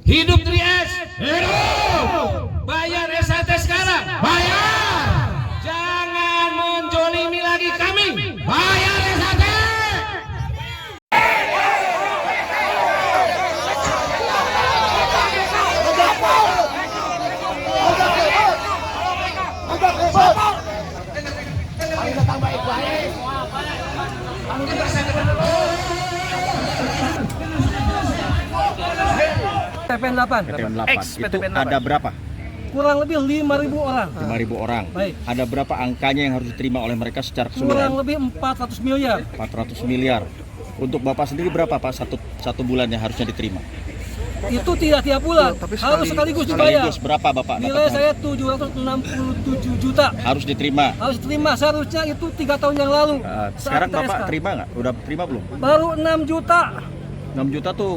Hidup 3S. Hidup! Bayar SHT sekarang. Bayar! Jangan menjolimi lagi kami. Bayar SHT! PTPN 8 PTPN 8 Ex itu PTPN 8. ada berapa? Kurang lebih 5.000 orang. 5.000 orang. Baik. Ada berapa angkanya yang harus diterima oleh mereka secara Kurang keseluruhan? lebih 400 miliar. 400 miliar. Untuk Bapak sendiri berapa Pak satu bulan yang harusnya diterima? Itu tidak tiap bulan, harus sekaligus dibayar. Sekaligus berapa Bapak Nilai dapatnya? saya 767 juta. Harus diterima. Harus terima, seharusnya itu 3 tahun yang lalu. Sekarang saat Bapak TSK. terima nggak? Udah terima belum? Baru 6 juta 6 juta tuh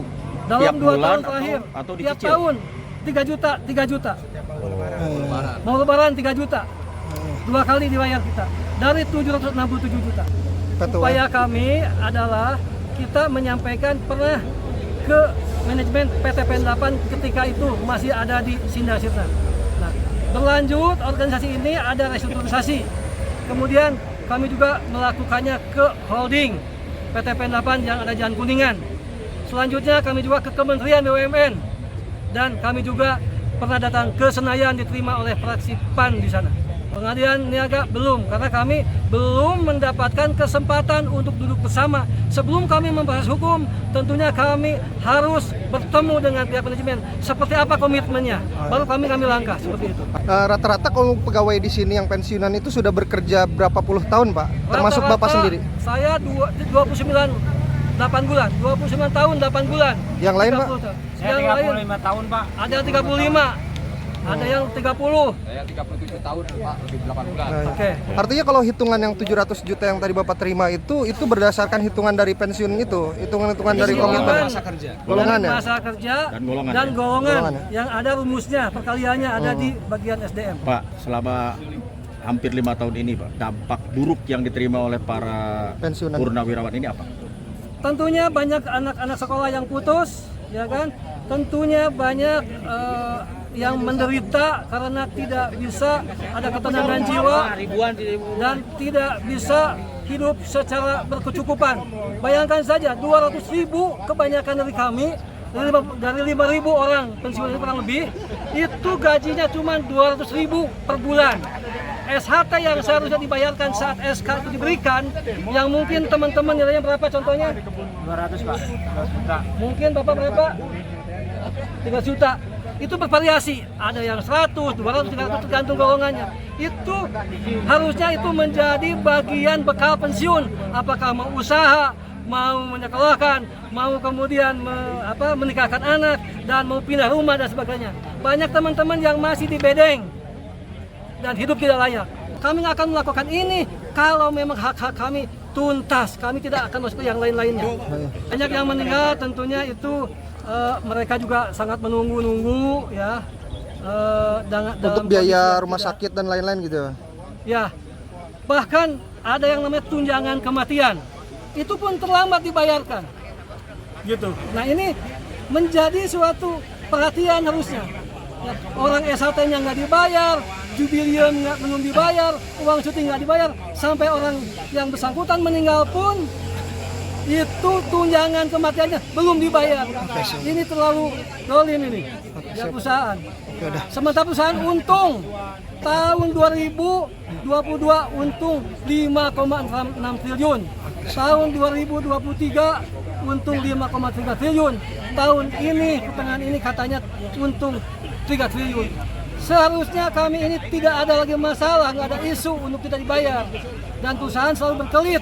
dalam tiap 2 bulan tahun terakhir. atau Tiap dicicil? tahun 3 juta, 3 juta. Mau lebaran 3 juta. 2 kali dibayar kita. Dari 767 juta. Upaya kami adalah kita menyampaikan pernah ke manajemen PTPN 8 ketika itu masih ada di Sinda Sirna. Nah, berlanjut organisasi ini ada restrukturisasi. Kemudian kami juga melakukannya ke holding PTPN 8 yang ada Jalan Kuningan. Selanjutnya kami juga ke Kementerian BUMN dan kami juga pernah datang ke Senayan diterima oleh fraksi PAN di sana. Pengadilan niaga belum, karena kami belum mendapatkan kesempatan untuk duduk bersama. Sebelum kami membahas hukum, tentunya kami harus bertemu dengan pihak manajemen. Seperti apa komitmennya, baru kami langkah seperti itu. Rata-rata kalau pegawai di sini yang pensiunan itu sudah bekerja berapa puluh tahun, Pak? Termasuk Rata-rata Bapak sendiri? Saya 29 8 bulan, 29 tahun 8 bulan. Yang lain, Pak? 30 tahun. Saya Yang lain 35 tahun, Pak. ada yang 35, ada yang 30. Saya 37 tahun, Pak, lebih 8 bulan. Oke. Artinya kalau hitungan yang 700 juta yang tadi Bapak terima itu berdasarkan hitungan dari pensiun itu, hitungan-hitungan dari komitmen Masa kerja. golongan ya? Masa kerja Dan golongan, dan ya? golongan Golongan, ya? yang ada rumusnya, perkaliannya ada di bagian SDM. Pak, selama hampir 5 tahun ini Pak, dampak buruk yang diterima oleh para Pensiunan. purnawirawan ini apa? Tentunya banyak anak-anak sekolah yang putus, ya kan? Tentunya banyak yang menderita karena tidak bisa ada ketenangan jiwa dan tidak bisa hidup secara berkecukupan. Bayangkan saja 200.000 kebanyakan dari kami, dari 5.000 orang pensiun ini kurang lebih, itu gajinya cuma 200.000 per bulan. SHT yang seharusnya dibayarkan saat SK itu diberikan, yang mungkin teman-teman nilainya berapa contohnya? 200, Pak. 200 juta. Mungkin Bapak berapa? 3 juta. Itu bervariasi, ada yang 100, 200, 300 tergantung golongannya. Itu harusnya itu menjadi bagian bekal pensiun. Apakah mau usaha, mau menyekolahkan, mau kemudian menikahkan anak, dan mau pindah rumah dan sebagainya. Banyak teman-teman yang masih di bedeng dan hidup tidak layak. Kami akan melakukan ini kalau memang hak-hak kami tuntas. Kami tidak akan masuk ke yang lain-lainnya. Banyak yang meninggal, tentunya itu mereka juga sangat menunggu-nunggu ya. Untuk biaya rumah sakit dan lain-lain gitu ya? Ya, bahkan ada yang namanya tunjangan kematian. Itu pun terlambat dibayarkan. Gitu. Nah ini menjadi suatu perhatian harusnya. Ya, orang SHT-nya nggak dibayar, jubilium belum dibayar, uang cuti nggak dibayar, sampai orang yang bersangkutan meninggal pun itu tunjangan kematiannya belum dibayar. Ini terlalu dolim ini ya perusahaan. Sementara perusahaan untung tahun 2022 untung 5,6 triliun, tahun 2023 untung 5,3 triliun, tahun ini pertengahan ini katanya untung 3 triliun. Seharusnya kami ini tidak ada lagi masalah, nggak ada isu untuk tidak dibayar. Dan perusahaan selalu berkelit.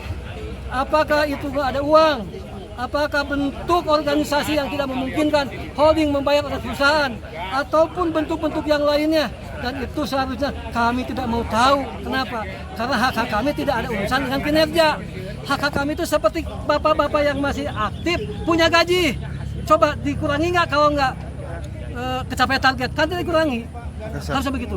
Apakah itu nggak ada uang? Apakah bentuk organisasi yang tidak memungkinkan holding membayar atas perusahaan? Ataupun bentuk-bentuk yang lainnya? Dan itu seharusnya kami tidak mau tahu. Kenapa? Karena hak-hak kami tidak ada urusan dengan kinerja. Hak-hak kami itu seperti bapak-bapak yang masih aktif, punya gaji. Coba dikurangi nggak kalau nggak kecapai target, kan tidak dikurangi. Harusnya begitu.